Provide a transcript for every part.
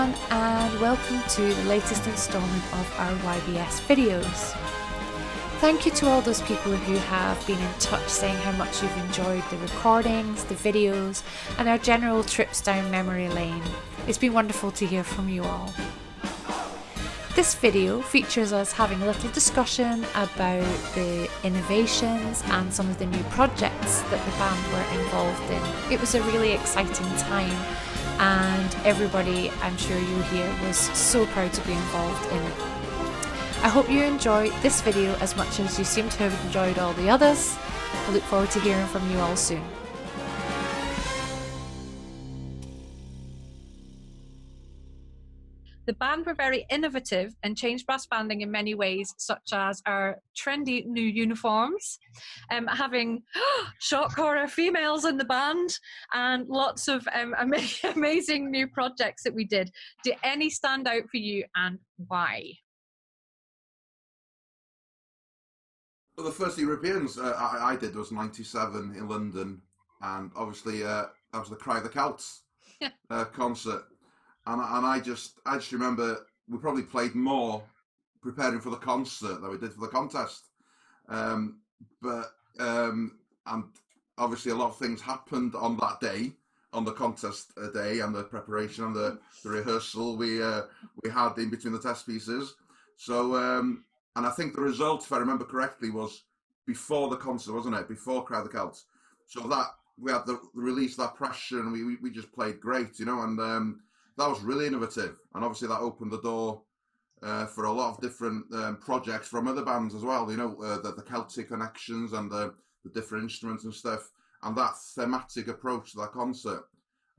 everyone, and welcome to the latest instalment of our YBS videos. Thank you to all those people who have been in touch saying how much you've enjoyed the recordings, the videos, and our general trips down memory lane. It's been wonderful to hear from you all. This video features us having a little discussion about the innovations and some of the new projects that the band were involved in. It was a really exciting time, and everybody, I'm sure you'll hear, was so proud to be involved in it. I hope you enjoy this video as much as you seem to have enjoyed all the others. I look forward to hearing from you all soon. The band were very innovative and changed brass banding in many ways, such as our trendy new uniforms, having shock horror females in the band, and lots of amazing new projects that we did. Do any stand out for you, and why? Well, the first Europeans I did was '97 in London, and obviously that was the Cry the Celts concert. And I just remember we probably played more preparing for the concert than we did for the contest. And obviously a lot of things happened on that day, on the contest day, and the preparation and the rehearsal we had in between the test pieces. So and I think the result, if I remember correctly, was before the concert, wasn't it? Before Cry the Celts. So that we had the release that pressure, and we just played great, you know, and that was really innovative, and obviously that opened the door for a lot of different projects from other bands as well. You know, the Celtic connections and the different instruments and stuff, and that thematic approach to that concert.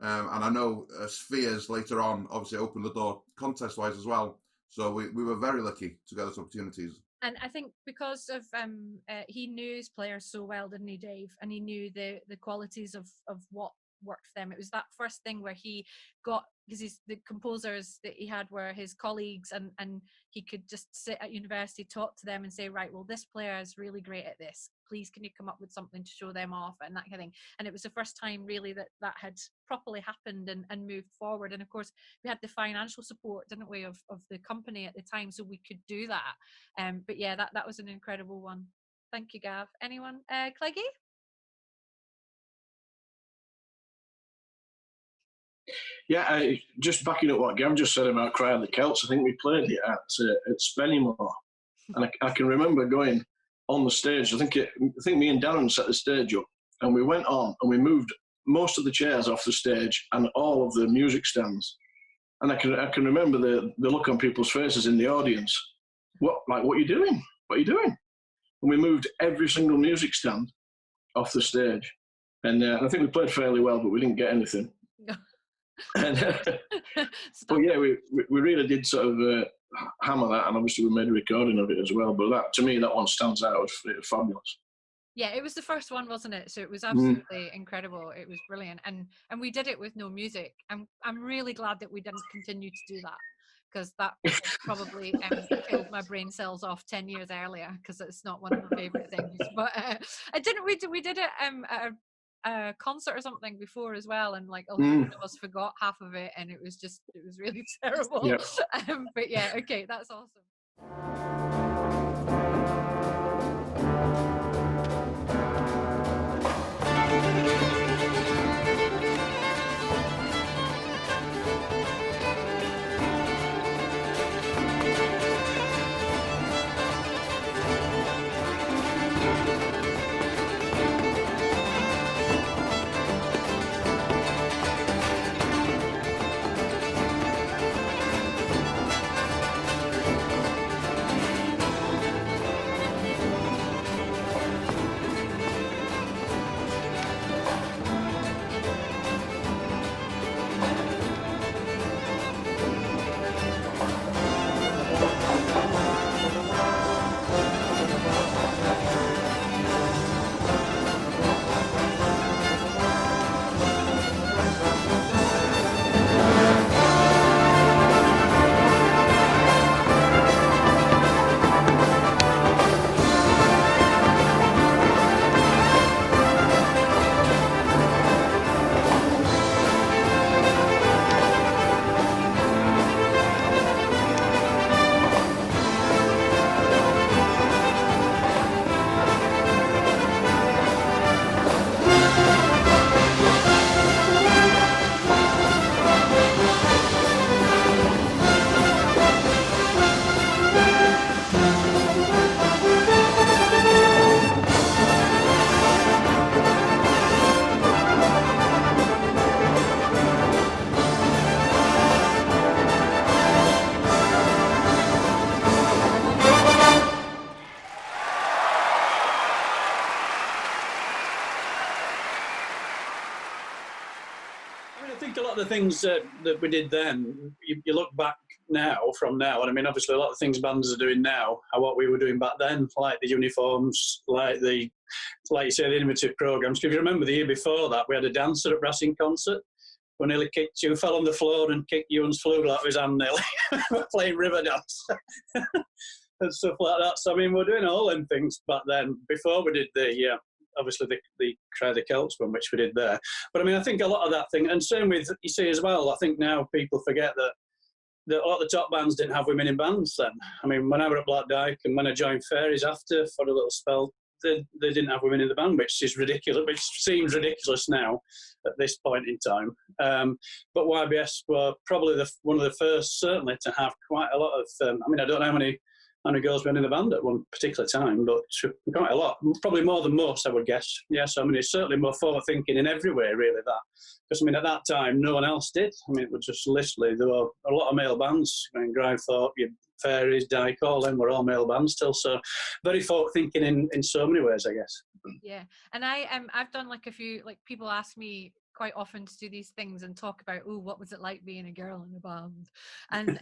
And I know Spheres later on obviously opened the door contest-wise as well. So we were very lucky to get those opportunities. And I think because of he knew his players so well, didn't he, Dave? And he knew the qualities of what worked for them. It was that first thing where he got, because the composers that he had were his colleagues, and he could just sit at university, talk to them and say, right, well, this player is really great at this, please can you come up with something to show them off, and that kind of thing. And it was the first time really that had properly happened and moved forward. And of course we had the financial support, didn't we, of the company at the time, so we could do that. But yeah, that was an incredible one. Thank you, Gav. Anyone? Cleggy? Yeah, just backing up what Gav just said about Cry of the Celts, I think we played it at Spennymoor, and I can remember going on the stage. I think me and Darren set the stage up, and we went on and we moved most of the chairs off the stage and all of the music stands. And I can remember the look on people's faces in the audience. What are you doing? What are you doing? And we moved every single music stand off the stage, and I think we played fairly well, but we didn't get anything. But yeah, we really did sort of hammer that, and obviously we made a recording of it as well. But that, to me, that one stands out. It was fabulous. Yeah, it was the first one, wasn't it? So it was absolutely incredible. It was brilliant, and we did it with no music. I'm really glad that we didn't continue to do that, because that probably killed my brain cells off 10 years earlier, because it's not one of my favourite things. But we did it at a concert or something before as well, and like a lot of us forgot half of it, and it was really terrible. Yep. But yeah, okay, that's awesome. I mean, I think a lot of the things that we did then, you look back from now, and I mean, obviously a lot of things bands are doing now are what we were doing back then, like the uniforms, like you say, the innovative programmes. If you remember the year before that, we had a dancer at Brassing concert who nearly kicked you, fell on the floor and kicked you and flew out of his hand nearly, playing river dance and stuff like that. So, I mean, we're doing all them things back then, before we did obviously the Cry the Celts one, which we did there. But I mean, I think a lot of that thing, and same with, you see as well, I think now people forget that a lot of the top bands didn't have women in bands then. I mean, when I was at Black Dyke and when I joined Fairies after for a little spell, they didn't have women in the band, which is ridiculous, which seems ridiculous now at this point in time. But YBS were probably one of the first, certainly, to have quite a lot of, I mean, I don't know how many girls went in the band at one particular time, but quite a lot, probably more than most, I would guess. Yes, I mean, it's certainly more forward thinking in every way, really, that. Because, I mean, at that time, no one else did. I mean, it was just literally, there were a lot of male bands. I mean, Grindthorpe, Fairies, Dyke, all them were all male bands still. So very forward thinking in so many ways, I guess. Yeah, and I've done like a few, like people ask me quite often to do these things and talk about, oh, what was it like being a girl in a band? And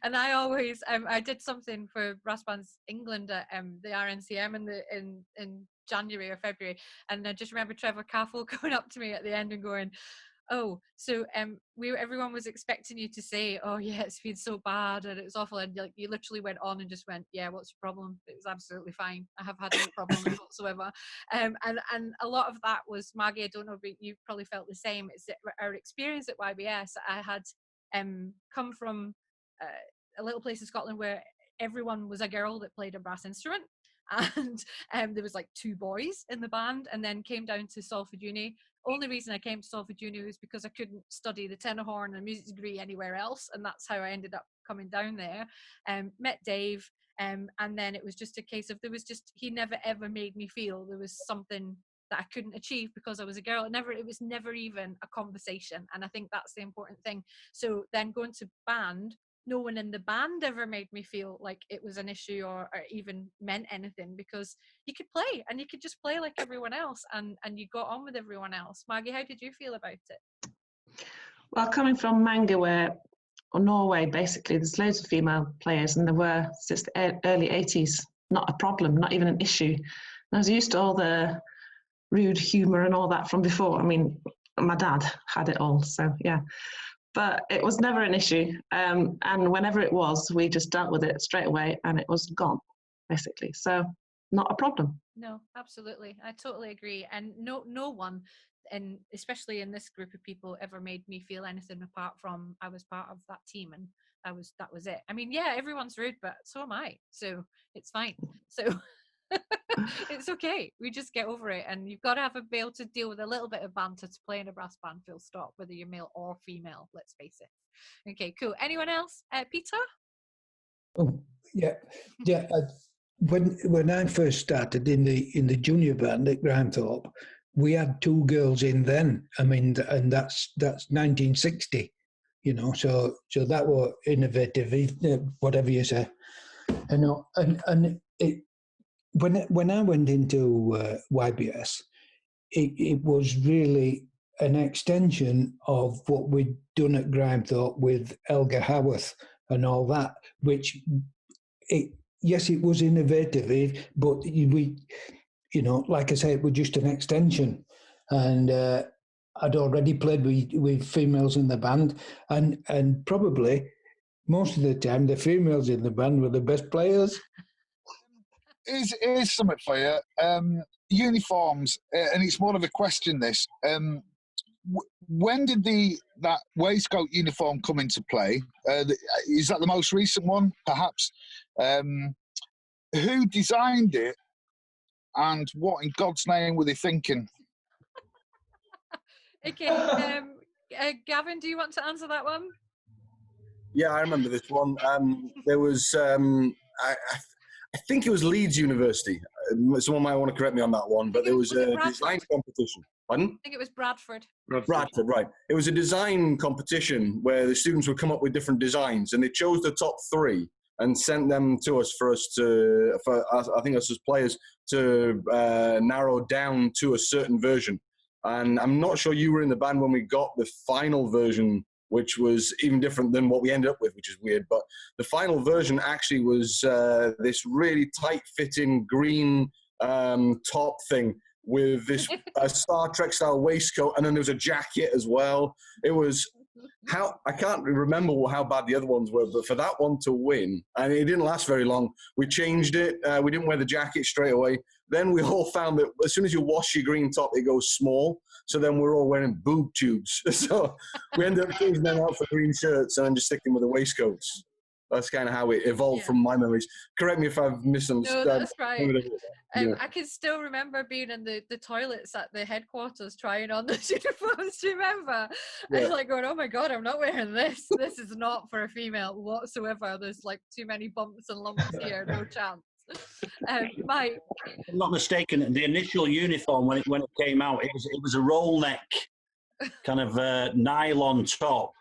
and I always I did something for Brass Bands England at the RNCM in January or February, and I just remember Trevor Caffell going up to me at the end and going, oh, so everyone was expecting you to say, oh yeah, it's been so bad and it was awful, and like you literally went on and just went, yeah, what's your problem? It was absolutely fine. I have had no problem whatsoever. And a lot of that was, Maggie, I don't know, but you probably felt the same. It's that our experience at YBS, I had come from a little place in Scotland where everyone was a girl that played a brass instrument, and there was like 2 boys in the band, and then came down to Salford Uni. Only reason I came to Salford Uni was because I couldn't study the tenor horn and music degree anywhere else, and that's how I ended up coming down there. Met Dave, and then it was just a case of, he never ever made me feel there was something that I couldn't achieve because I was a girl. It was never even a conversation, and I think that's the important thing. So then going to band, no one in the band ever made me feel like it was an issue or even meant anything, because you could play and you could just play like everyone else, and you got on with everyone else. Maggie, how did you feel about it? Well, coming from Manga, or Norway, basically, there's loads of female players, and there were since the early 80s, not a problem, not even an issue. And I was used to all the rude humour and all that from before. I mean, my dad had it all, so yeah. But it was never an issue. And whenever it was, we just dealt with it straight away and it was gone, basically. So not a problem. No, absolutely. I totally agree. And no one, and especially in this group of people, ever made me feel anything apart from I was part of that team, and that was it. I mean, yeah, everyone's rude, but so am I. So it's fine. So it's okay. We just get over it, and you've got to be able to deal with a little bit of banter to play in a brass band, full stop, whether you're male or female, let's face it. Okay, cool. Anyone else? Peter? Oh, yeah. When I first started in the junior band at Grindthorpe, we had 2 girls in then. I mean, and that's 1960, you know. So that was innovative, whatever you say, you know. And it, when I went into YBS, it was really an extension of what we'd done at Grindthorpe with Elga Howarth and all that, which yes, it was innovative, but we, you know, like I say, it was just an extension. And I'd already played with females in the band, and probably most of the time the females in the band were the best players. Here's something for you. Uniforms, and it's more of a question, this. When did that waistcoat uniform come into play? Is that the most recent one, perhaps? Who designed it, and what in God's name were they thinking? Okay, Gavin, do you want to answer that one? Yeah, I remember this one. There was, I think it was Leeds University. Someone might want to correct me on that one, but there was a design competition. Pardon? I think it was Bradford. Bradford, right. It was a design competition where the students would come up with different designs, and they chose the top 3 and sent them to us for I think us as players to narrow down to a certain version. And I'm not sure you were in the band when we got the final version, which was even different than what we ended up with, which is weird. But the final version actually was this really tight-fitting green top thing with this Star Trek-style waistcoat, and then there was a jacket as well. It was I can't remember how bad the other ones were, but for that one to win, and it didn't last very long. We changed it. We didn't wear the jacket straight away. Then we all found that as soon as you wash your green top, it goes small. So then we're all wearing boob tubes. So we ended up changing them out for green shirts and then just sticking with the waistcoats. That's kind of how it evolved from my memories. Correct me if I've misunderstood. No, that's right. I can still remember being in the toilets at the headquarters trying on those uniforms. Do you remember? Yeah. And like going, oh my God, I'm not wearing this. This is not for a female whatsoever. There's like too many bumps and lumps here. No chance. Mike? If I'm not mistaken, the initial uniform when it came out, it was a roll neck kind of nylon top.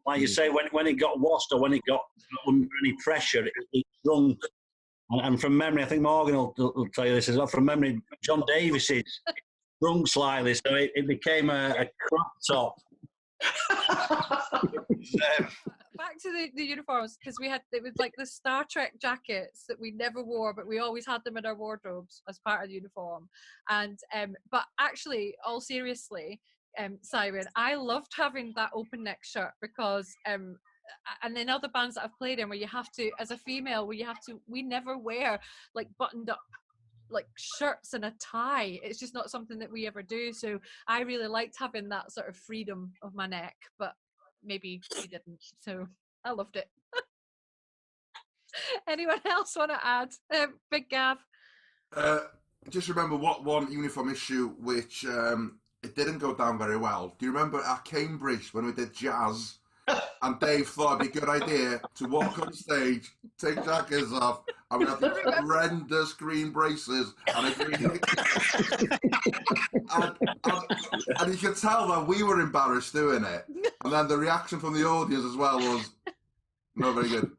Like you say, when it got washed or when it got under any pressure, it shrunk. And from memory, I think Morgan will tell you this as well. From memory, John Davis's shrunk slightly, so it became a crop top. Back to the uniforms, because it was like the Star Trek jackets that we never wore, but we always had them in our wardrobes as part of the uniform. And but actually, all seriously, Simon, I loved having that open neck shirt because and in other bands that I've played in, where you have to, as a female, we never wear like buttoned up like shirts and a tie. It's just not something that we ever do. So I really liked having that sort of freedom of my neck, but maybe we didn't. So I loved it. Anyone else want to add? Big Gav? Just remember one uniform issue which it didn't go down very well. Do you remember at Cambridge when we did jazz? And Dave thought it'd be a good idea to walk on stage, take jackets off, and we had these horrendous green braces and a green and you could tell that we were embarrassed doing it. And then the reaction from the audience as well was not very good.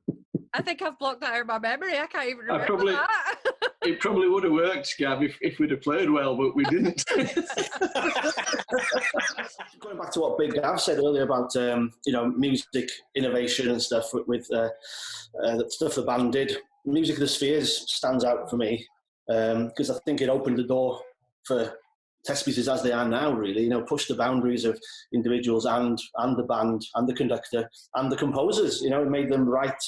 I think I've blocked that out of my memory. I can't even remember that. It probably would have worked, Gav, if we'd have played well, but we didn't. Going back to what Big Gav said earlier about music innovation and stuff with the stuff the band did, Music of the Spheres stands out for me because I think it opened the door for test pieces as they are now, really, push the boundaries of individuals and the band and the conductor and the composers, it made them write,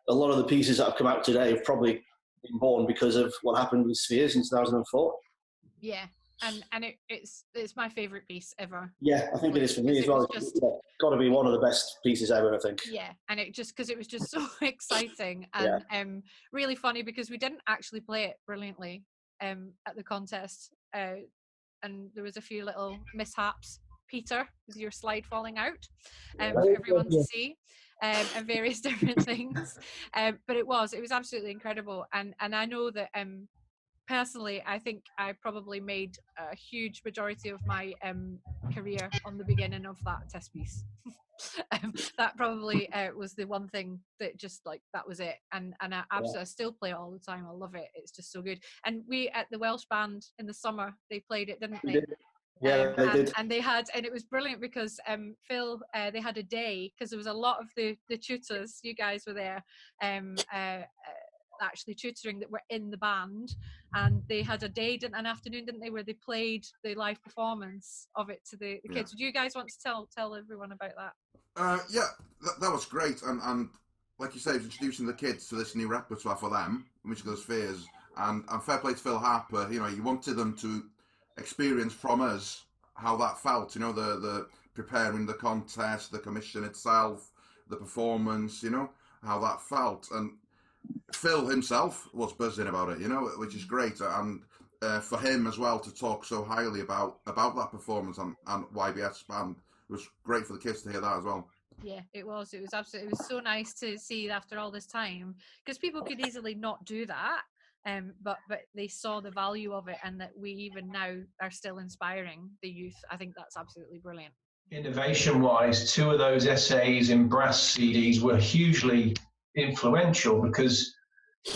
a lot of the pieces that have come out today have probably been born because of what happened with Spheres in 2004. Yeah, and it's my favourite piece ever. Yeah, I think it is for me as well. It's got to be one of the best pieces ever, I think. Yeah, and it was just so exciting and really funny because we didn't actually play it brilliantly at the contest, and there was a few little mishaps. Peter, was your slide falling out for everyone to see, and various different things. But it was absolutely incredible. And I know that personally, I think I probably made a huge majority of my career on the beginning of that test piece. That probably was the one thing that just like, that was it. And I absolutely still play it all the time. I love it. It's just so good. And we at the Welsh Band in the summer, they played it, didn't they? Yeah, they did. And they had, and it was brilliant because Phil, they had a day, because there was a lot of the tutors, you guys were there, actually tutoring that were in the band, and they had a day, an afternoon, didn't they, where they played the live performance of it to the kids. Do you guys want to tell everyone about that? Yeah, that was great, and like you say, introducing the kids to this new repertoire for them, Music of the Spheres, and fair play to Phil Harper. You wanted them to experience from us how that felt, the preparing the contest, the commission itself, the performance, how that felt. And Phil himself was buzzing about it, which is great. And for him as well to talk so highly about that performance and YBS Band, it was great for the kids to hear that as well. Yeah, it was absolutely, it was so nice to see after all this time, because people could easily not do that. But they saw the value of it, and that we even now are still inspiring the youth. I think that's absolutely brilliant. Innovation-wise, 2 of those essays in brass CDs were hugely influential, because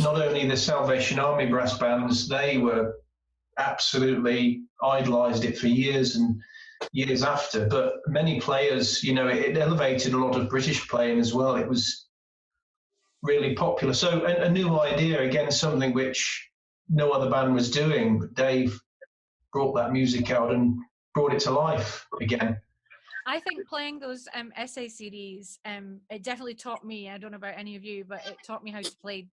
not only the Salvation Army brass bands, they were absolutely idolised it for years and years after. But many players, you know, it elevated a lot of British playing as well. It was really popular. So a new idea, again, something which no other band was doing. But Dave brought that music out and brought it to life again. I think playing those essay CDs, it definitely taught me, I don't know about any of you, but it taught me how to play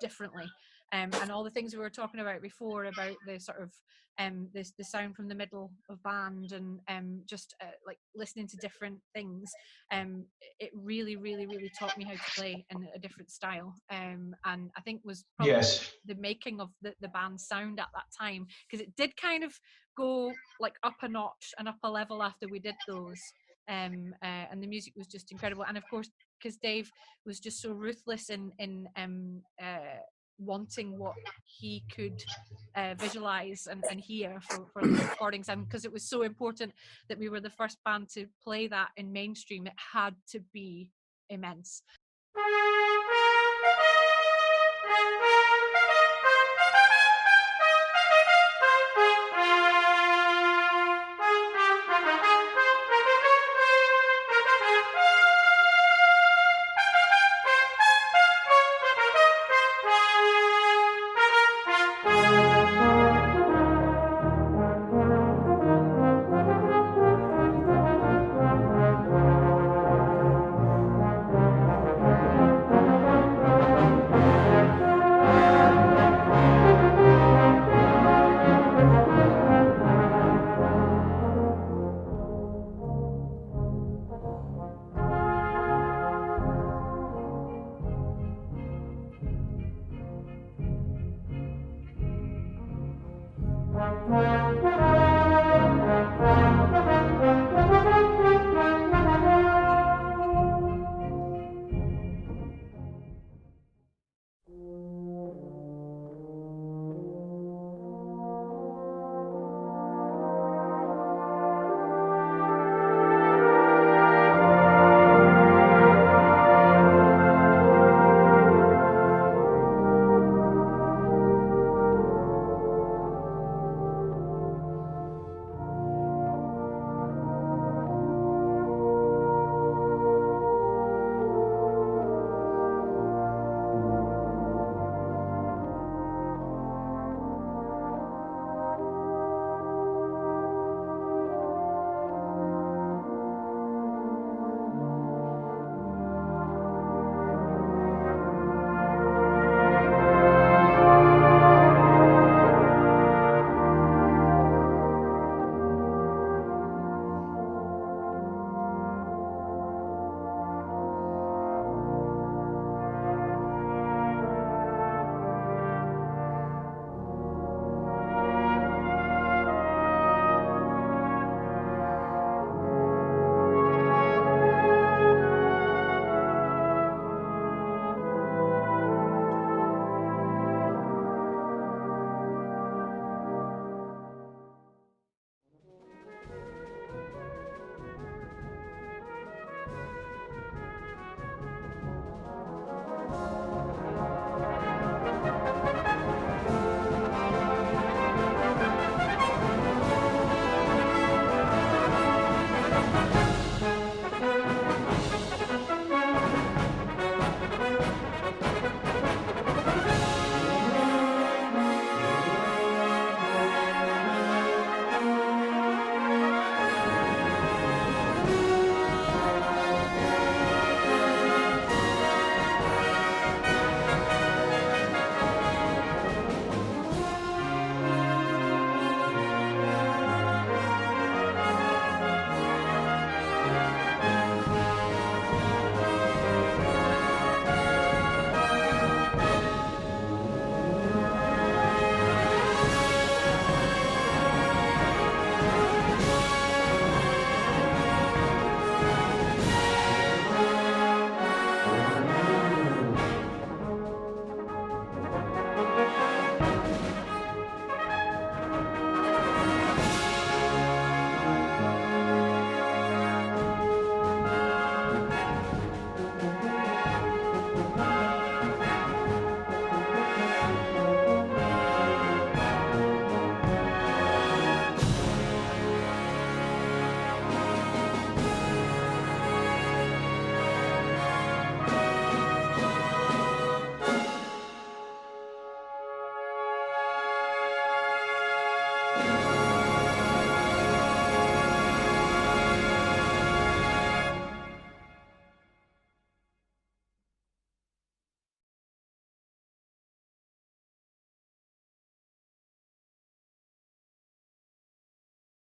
differently. And all the things we were talking about before, about the sort of the sound from the middle of band, and just like listening to different things, it really, really, really taught me how to play in a different style. And I think was probably the making of the band's sound at that time, because it did kind of go like up a notch and up a level after we did those. And the music was just incredible. And of course, because Dave was just so ruthless in wanting what he could visualize and hear for the recordings, and because it was so important that we were the first band to play that in mainstream, it had to be immense.